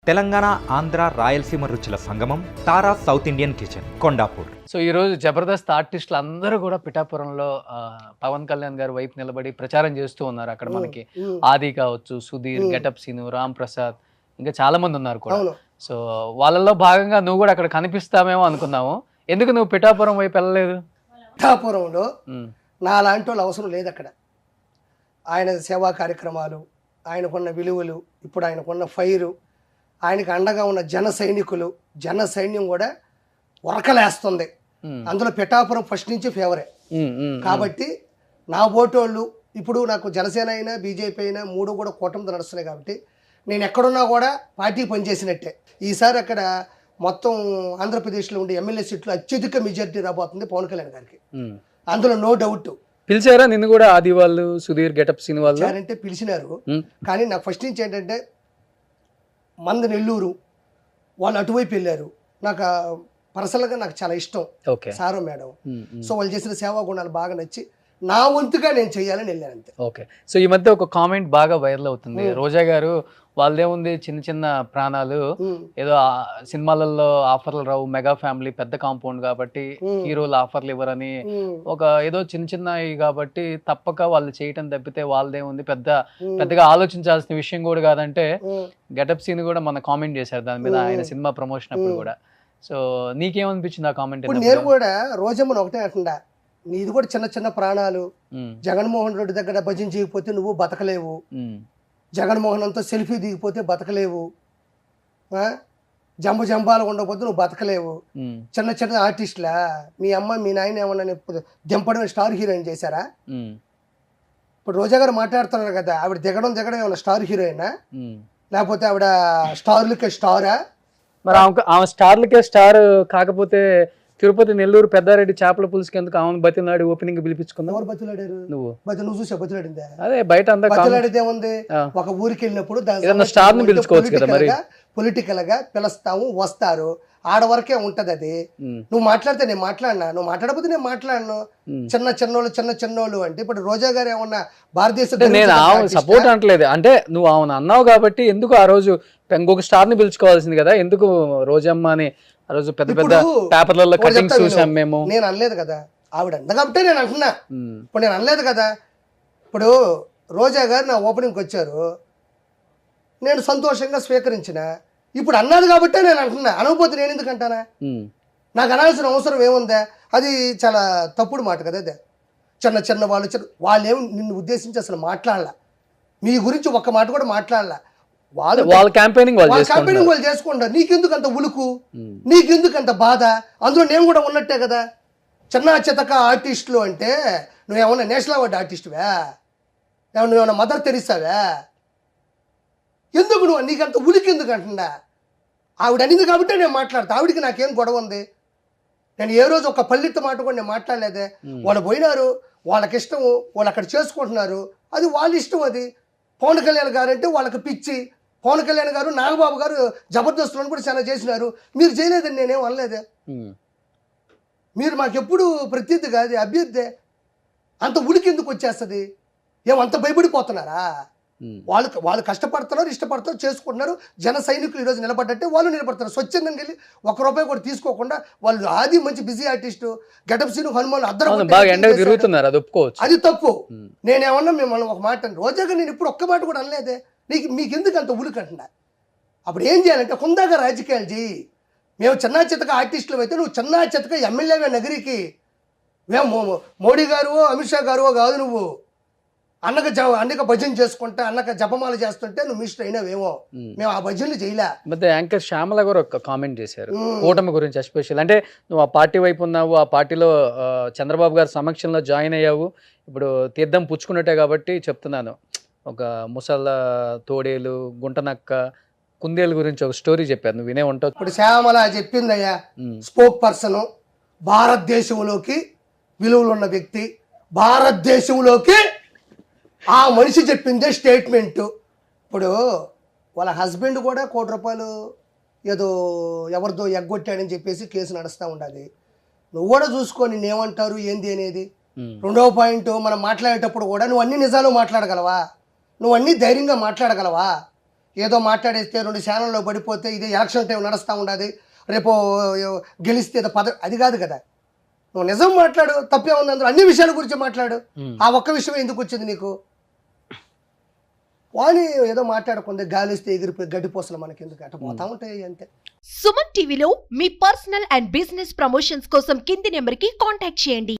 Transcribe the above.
తెలంగాణ, ఆంధ్ర, రాయలసీమ రుచుల సంగమం Tara South Indian Kitchen Kondapur. So ఈరోజు జబర్దస్త్ ఆర్టిస్టులు అందరూ కూడా పిఠాపురంలో పవన్ కళ్యాణ్ గారి వైపు నిలబడి ప్రచారం చేస్తూ ఉన్నారు. అక్కడ మనకి ఆది కావచ్చు, సుధీర్, గెటప్ సీను, రామ్ ప్రసాద్, ఇంకా చాలా మంది ఉన్నారు కూడా. సో వాళ్ళలో భాగంగా నువ్వు కూడా అక్కడ కనిపిస్తామేమో అనుకున్నాము. ఎందుకు నువ్వు పిఠాపురం వైపు వెళ్ళలేదు? పిఠాపురంలో నా లాంటి వాళ్ళు అవసరం లేదు. అక్కడ ఆయన సేవా కార్యక్రమాలు, ఆయనకున్న విలువలు, ఇప్పుడు ఆయనకున్న ఫైరు, ఆయనకు అండగా ఉన్న జన సైనికులు, జన సైన్యం కూడా ఉరకలేస్తుంది. అందులో పిఠాపురం ఫస్ట్ నుంచి ఫేవరే. కాబట్టి నా ఓటోళ్ళు ఇప్పుడు నాకు జనసేన అయినా బీజేపీ అయినా మూడు కూడా కూటమితో నడుస్తున్నాయి. కాబట్టి నేను ఎక్కడున్నా కూడా పార్టీ పనిచేసినట్టే. ఈసారి అక్కడ మొత్తం ఆంధ్రప్రదేశ్లో ఉండే ఎమ్మెల్యే సీట్లు అత్యధిక మెజారిటీ రాబోతుంది పవన్ కళ్యాణ్ గారికి, అందులో నో డౌట్. పిలిచారా నిన్ను కూడా? ఆది వాళ్ళు, సుధీర్, గెటప్ సీన్ వాళ్ళు అంటే పిలిచినారు. కానీ నాకు ఫస్ట్ నుంచి ఏంటంటే మంది నెల్లూరు వాళ్ళు అటువైపు వెళ్ళారు. నాకు పర్సనల్గా నాకు చాలా ఇష్టం సారో మేడం. సో వాళ్ళు చేసిన సేవా గుణాలు బాగా నచ్చి నా వంతుగా నేను చెయ్యాలని వెళ్ళాను అంతే. ఓకే. సో ఈ మధ్య ఒక కామెంట్ బాగా వైరల్ అవుతుంది. రోజా గారు వాళ్ళదేముంది, చిన్న చిన్న ప్రాణాలు, ఏదో సినిమాలలో ఆఫర్లు రావు, మెగా ఫ్యామిలీ పెద్ద కాంపౌండ్ కాబట్టి హీరోలు ఆఫర్లు ఇవ్వరని, ఒక ఏదో చిన్న చిన్నవి కాబట్టి తప్పక వాళ్ళు చేయటం తప్పితే వాళ్ళదేముంది, పెద్దగా ఆలోచించాల్సిన విషయం కూడా కాదంటే గెటప్ సీన్ కూడా మన కామెంట్ చేశారు దాని మీద, ఆయన సినిమా ప్రమోషన్ అప్పుడు కూడా. సో నీకేమనిపించింది ఆ కామెంట్? నేను కూడా రోజమ్మను ఒకటే అంటుండా, నీది కూడా చిన్న చిన్న ప్రాణాలు, జగన్మోహన్ రెడ్డి దగ్గర భజన చేయకపోతే నువ్వు బతకలేవు, జగన్మోహన్ అంతా సెల్ఫీ దిగిపోతే బతకలేవు, జంబాలు ఉండకపోతే నువ్వు బతకలేవు. చిన్న చిన్న ఆర్టిస్టులా మీ అమ్మ మీ నాయన ఏమన్నా దింపడం స్టార్ హీరోయిన్ చేశారా? ఇప్పుడు రోజా గారు మాట్లాడుతున్నారు కదా, ఆవిడ దిగడం ఏమన్నా స్టార్ హీరోయినా, లేకపోతే ఆవిడ స్టార్లకే స్టారా? మరి ఆమె స్టార్లకే స్టార్ కాకపోతే తిరుపతి, నెల్లూరు, పెద్దారెడ్డి చేపల పులుసుకి ఎందుకు ఆమెను బతిలాడి ఓపెనింగ్ పిలిపించుకున్నావు? ఎవరు బతిలాడారు? నువ్వు చూసా బతిలాడిందా? అదే బయట అంతా బతిలాడితే ఉంది. ఒక ఊరికి వెళ్ళినప్పుడు స్టార్ ని పిలుచుకోవచ్చు కదా, మరి పొలిటికల్ గా పిలుస్తాము, వస్తారు, ఆడవరకే ఉంటది అది. నువ్వు మాట్లాడితే నేను మాట్లాడినా, నువ్వు మాట్లాడకపోతే నేను మాట్లాడను. చిన్నోళ్ళు అంటే ఇప్పుడు రోజా గారు ఏమన్నా భారతదేశ, నేను ఆమె సపోర్ట్ అంటలేదు, అంటే నువ్వు ఆమెను అన్నావు కాబట్టి ఎందుకు ఆ రోజు ఇంకొక స్టార్ ని పిలుచుకోవాల్సింది కదా, ఎందుకు రోజమ్మ అని ఆ రోజు పెద్ద పెద్ద పేపర్లలో కటింగ్స్ చూసాం మేము. నేను అనలేదు కదా, ఆవిడ అంద కాబట్టి నేను అంటున్నా. ఇప్పుడు నేను అనలేదు కదా. ఇప్పుడు రోజా గారు నా ఓపెనింగ్కి వచ్చారు, నేను సంతోషంగా స్వీకరించిన. ఇప్పుడు అన్నది కాబట్టి నేను అంటున్నా, అనకపోతే నేను ఎందుకు అంటానా? నాకు అనాల్సిన అవసరం ఏముందా? అది చాలా తప్పుడు మాట కదా. అదే చిన్న వాళ్ళేమి నిన్ను ఉద్దేశించి అసలు మాట్లాడాల, మీ గురించి ఒక్క మాట కూడా మాట్లాడాల. వాళ్ళ క్యాంపెయినింగ్ వాళ్ళు చేసుకుంటారు. నీకెందుకు అంత ఉలుకు, నీకెందుకు అంత బాధ? అందులో నేను కూడా ఉన్నట్టే కదా. చిన్న చితక ఆర్టిస్టులు అంటే నువ్వేమన్నా నేషనల్ అవార్డు ఆర్టిస్టువా, నువ్వేమన్నా మదర్ తెరిసావా? ఎందుకు నువ్వు నీకంత ఉలికి ఎందుకు అంటున్నా? ఆవిడ అనింది కాబట్టి నేను మాట్లాడతా. ఆవిడికి నాకేం గొడవ ఉంది? నేను ఏ రోజు ఒక పల్లెత్తు మాట కూడా నేను మాట్లాడలేదే. వాళ్ళు పోయినారు, వాళ్ళకి ఇష్టము, వాళ్ళు అక్కడ చేసుకుంటున్నారు, అది వాళ్ళ ఇష్టం. అది పవన్ కళ్యాణ్ గారు అంటే వాళ్ళకి పిచ్చి. పవన్ కళ్యాణ్ గారు, నాగబాబు గారు జబర్దస్త్లో కూడా చాలా చేసినారు, మీరు చేయలేదని నేనేం అనలేదే. మీరు మాకెప్పుడు ప్రత్యర్థి కాదు, అభ్యర్థే. అంత ఉలికి ఎందుకు వచ్చేస్తుంది? ఏమంత భయపడిపోతున్నారా? వాళ్ళు కష్టపడుతున్నారు, ఇష్టపడుతున్నారు, చేసుకుంటున్నారు. జన సైనికులు ఈరోజు నిలబడ్డంటే వాళ్ళు నిలబడతారు. స్వచ్ఛందంగా వెళ్ళి ₹1 కూడా తీసుకోకుండా వాళ్ళు ఆది మంచి busy artist getup scene, Hanuman అది తప్పు. నేనేమన్నా మిమ్మల్ని ఒక మాట రోజాగా నేను ఇప్పుడు ఒక్క మాట కూడా అనలేదే. మీకెందుకు అంత ఉలికంటున్నా? అప్పుడు ఏం చేయాలంటే హుందాగా రాజకీయాలు చేయి. మేము చిన్న చితక ఆర్టిస్టులు అయితే నువ్వు చిన్న చితక ఎమ్మెల్యేవే నగరికి. మేము మోడీ గారు, అమిత్ షా గారు కాదు. నువ్వు అన్నక భజన చేసుకుంటా, అన్నక జపమాల చేస్తుంటే నువ్వు మిస్టర్ అయినావేమో. మేము ఆ భజనలు చేయలే. మధ్య యాంకర్ శ్యామల గారు ఒక కామెంట్ చేశారు కూటమి గురించి ఎస్పెషల్. అంటే నువ్వు ఆ పార్టీ వైపు ఉన్నావు, ఆ పార్టీలో చంద్రబాబు గారి సమక్షంలో జాయిన్ అయ్యావు, ఇప్పుడు తీర్థం పుచ్చుకున్నట్టే కాబట్టి చెప్తున్నాను. ఒక ముసళ్ళ, తోడేలు, గుంటనక్క, కుందేలు గురించి ఒక స్టోరీ చెప్పారు, నువ్వు వినే ఉంటావు. ఇప్పుడు శ్యామల చెప్పిందయ్యా, స్పోక్ పర్సన్, భారతదేశంలోకి విలువలు ఉన్న వ్యక్తి, భారతదేశంలోకి ఆ మనిషి చెప్పిందే స్టేట్మెంటు. ఇప్పుడు వాళ్ళ హస్బెండ్ కూడా ₹1 ఏదో ఎవరిదో ఎగ్గొట్టాడని చెప్పేసి కేసు నడుస్తూ ఉండాలి. నువ్వు కూడా చూసుకో నిన్నేమంటారు ఏంది అనేది. రెండవ పాయింట్, మనం మాట్లాడేటప్పుడు కూడా నువ్వు అన్ని నిజాలు మాట్లాడగలవా? నువ్వు అన్ని ధైర్యంగా మాట్లాడగలవా? ఏదో మాట్లాడేస్తే 2 ఛానల్లో పడిపోతే ఇది ఎలక్షన్ టైం నడుస్తూ ఉండదు, రేపు గెలిస్తే ఏదో అది కాదు కదా. నువ్వు నిజం మాట్లాడు, తప్పే ఉంది అందులో, అన్ని విషయాల గురించి మాట్లాడు. ఆ ఒక్క విషయం ఎందుకు వచ్చింది నీకు? వాణి ఏదో మాట్లాడకుండా గాలి వస్తే ఎగిరిపోయి గడ్డిపోసలు మనకి ఎందుకు అట్ట పోతా ఉంటాయి అంతే. సుమన్ టీవీలో మీ పర్సనల్ అండ్ బిజినెస్ ప్రమోషన్స్ కోసం కింది నెంబర్కి కాంటాక్ట్ చేయండి.